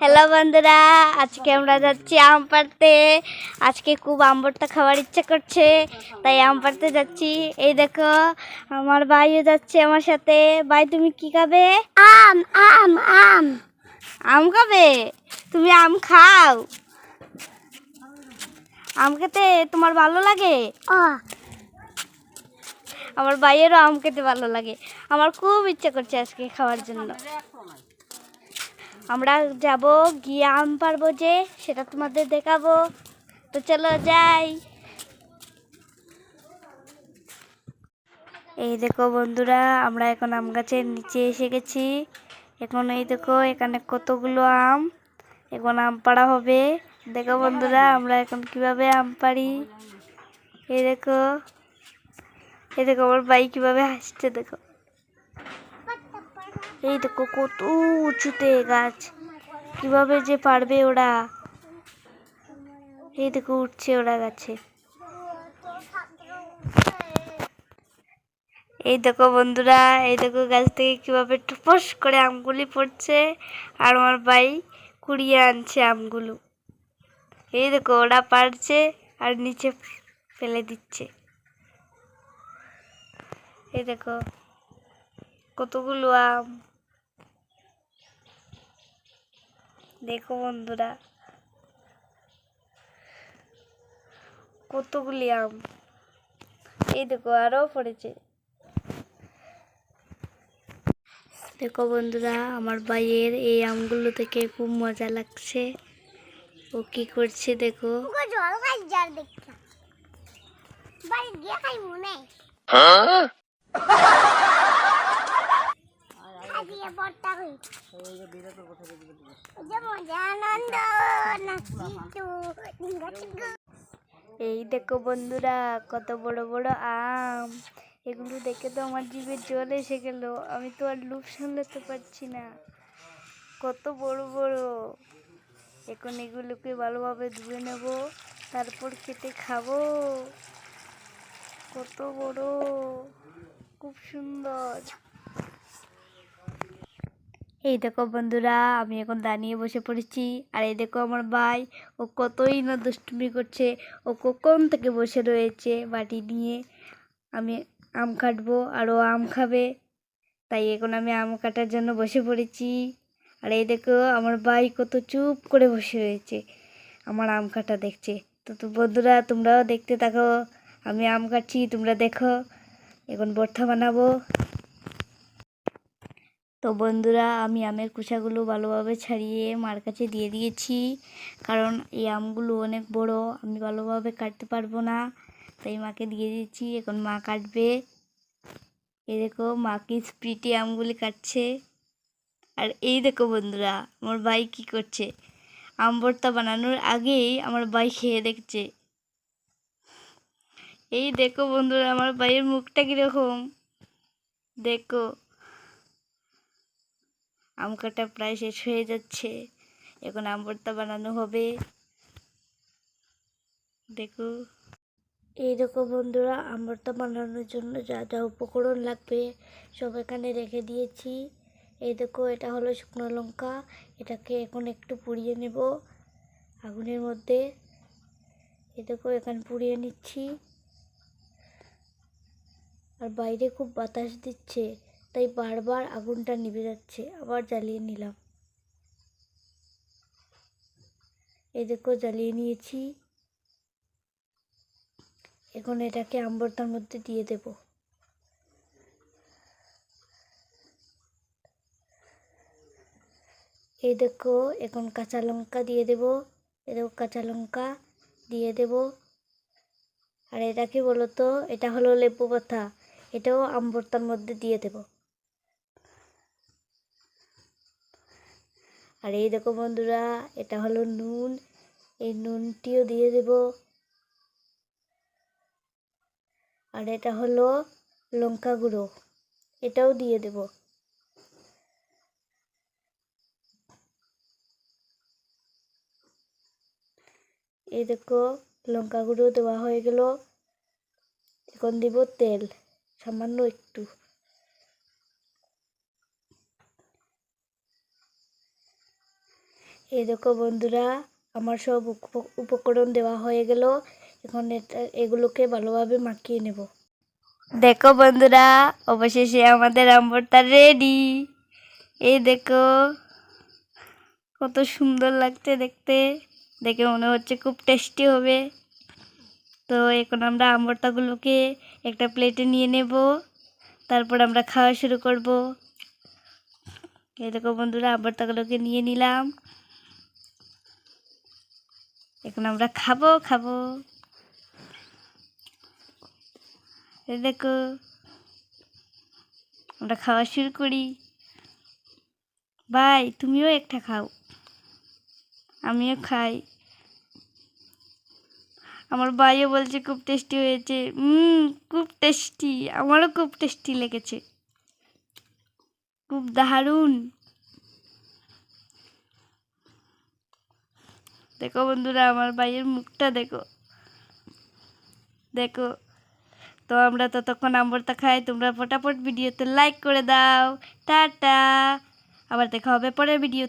Hello বন্ধুরা, আজকে আমরা যাচ্ছি আম পাড়তে। আজকে খুব আম ভর্তা খাওয়ার ইচ্ছা করছে, তাই আম পাড়তে যাচ্ছি। এই দেখো, আমার ভাইও যাচ্ছে আমার সাথে। ভাই, তুমি কি খাবে? আম আম আম আম খাবে? তুমি আম খাও? আম খেতে তোমার ভালো লাগে? আমার ভাইয়েরও আম খেতে ভালো লাগে। আমার খুব ইচ্ছা করছে আজকে খাওয়ার জন্য। আমরা যাব, গিয়ে আম পারবো, যে সেটা তোমাদের দেখাবো। তো চলো যাই। এই দেখো বন্ধুরা, আমরা এখন আম গাছের নিচে এসে গেছি। এখন এই দেখো, এখানে কতগুলো আম। এখন আম পাড়া হবে। দেখো বন্ধুরা, আমরা এখন কিভাবে আম পাড়ি। এই দেখো, এই দেখো আমার ভাই কিভাবে হাসছে। দেখো, এই দেখো কত উঁচুতে গাছ, কিভাবে যে পারবে ওরা। এই দেখো উঠছে ওরা গাছে। এই দেখো বন্ধুরা, এই দেখো গাছ থেকে কিভাবে টুপস করে আমগুলি পড়ছে, আর আমার ভাই কুড়িয়ে আনছে আমগুলো। এই দেখো ওরা পারছে আর নিচে ফেলে দিচ্ছে। এই দেখো কতগুলো আম। দেখো বন্ধুরা, কতগুলি আম। এই দেখো আরো পড়েছে। দেখো বন্ধুরা, আমার ভাইয়ের এই আমগুলো থেকে খুব মজা লাগছে। ও কি করছে দেখো। এই দেখো বন্ধুরা, কত বড় বড় আম। এগুলো দেখে তো আমার জিভে জল এসে গেল। আমি তো আর লোভ সামলাতে পারছি না। কত বড় বড়। এখন এগুলোকে ভালোভাবে ধুয়ে নেব, তারপর কেটে খাবো। কত বড়, খুব সুন্দর। এই দেখো বন্ধুরা, আমি এখন দাঁড়িয়ে বসে পড়েছি। আর এই দেখো আমার ভাই, ও কতই না দুষ্টুমি করছে। ও কখন থেকে বসে রয়েছে বাটি নিয়ে। আমি আম কাটবো আর ও আম খাবে, তাই এখন আমি আম কাটার জন্য বসে পড়েছি। আর এই দেখো আমার ভাই কত চুপ করে বসে রয়েছে, আমার আম কাটা দেখছে। তো বন্ধুরা, তোমরাও দেখতে থাকো। আমি আম কাটছি, তোমরা দেখো। এখন ভর্তা বানাবো। তো বন্ধুরা, আমি আমের খোসাগুলো ভালোভাবে ছাড়িয়ে মার কাছে দিয়ে দিয়েছি, কারণ এই আমগুলো অনেক বড়, আমি ভালোভাবে কাটতে পারবো না, তাই মাকে দিয়ে দিয়েছি। এখন মা কাটবে। এই দেখো মা কি স্পিডে আমগুলি কাটছে। আর এই দেখো বন্ধুরা, আমার ভাই কি করছে। আম ভর্তা বানানোর আগেই আমার ভাই খেয়ে দেখছে। এই দেখো বন্ধুরা, আমার ভাইয়ের মুখটা কিরকম দেখো। আম কাটা প্রায় শেষ হয়ে যাচ্ছে, এখন আম ভর্তা বানানো হবে। দেখো, এই দেখো বন্ধুরা, আম ভর্তা বানানোর জন্য যা যা উপকরণ লাগবে সব এখানে রেখে দিয়েছি। এই দেখো, এটা হলো শুকনো লঙ্কা। এটাকে এখন একটু পুড়িয়ে নেব আগুনের মধ্যে। এই দেখো এখানে পুড়িয়ে নিচ্ছি। আর বাইরে খুব বাতাস দিচ্ছে, তাই বারবার আগুনটা নিভে যাচ্ছে। আবার জ্বালিয়ে নিলাম। এই দেখো জ্বালিয়ে নিয়েছি। এখন এটাকে আম ভর্তার মধ্যে দিয়ে দেব। এই দেখো এখন কাঁচা লঙ্কা দিয়ে দেব। এই দেখো কাঁচা লঙ্কা দিয়ে দেব। আর এটা কি বলতো, এটা হলো লেবু পাতা, এটাও আম ভর্তার মধ্যে দিয়ে দেব। আর এই দেখো বন্ধুরা, এটা হলো নুন, এই নুনটিও দিয়ে দেব। আর এটা হলো লঙ্কা গুঁড়ো, এটাও দিয়ে দেব। এই দেখো লঙ্কা গুঁড়ো দেওয়া হয়ে গেল। এখন দিব তেল, সামান্য একটু। এই দেখো বন্ধুরা, আমার সব উপকরণ দেওয়া হয়ে গেল। এখন এগুলোকে ভালোভাবে মাখিয়ে নেব। দেখো বন্ধুরা, অবশেষে আমাদের আম ভর্তা রেডি। এই দেখো কত সুন্দর লাগছে দেখতে, দেখে মনে হচ্ছে খুব টেস্টি হবে। তো এখন আমরা আম ভর্তাগুলোকে একটা প্লেটে নিয়ে নেব, তারপর আমরা খাওয়া শুরু করব। এই দেখো বন্ধুরা, আম ভর্তাগুলোকে নিয়ে নিলাম, এখন আমরা খাবো। এই দেখো আমরা খাওয়া শুরু করি। ভাই তুমিও একটা খাও, আমিও খাই। আমার ভাইও বলছে খুব টেস্টি হয়েছে। খুব টেস্টি, আমারও খুব টেস্টি লেগেছে, খুব দারুণ। দেখো বন্ধুরা, আমার ভাইয়ের মুখটা দেখো। তো আমরা ততক্ষণ আম ভর্তা খাই, তোমরা ফটাফট ভিডিওতে লাইক করে দাও। টাটা, আবার দেখা হবে পরের ভিডিওতে।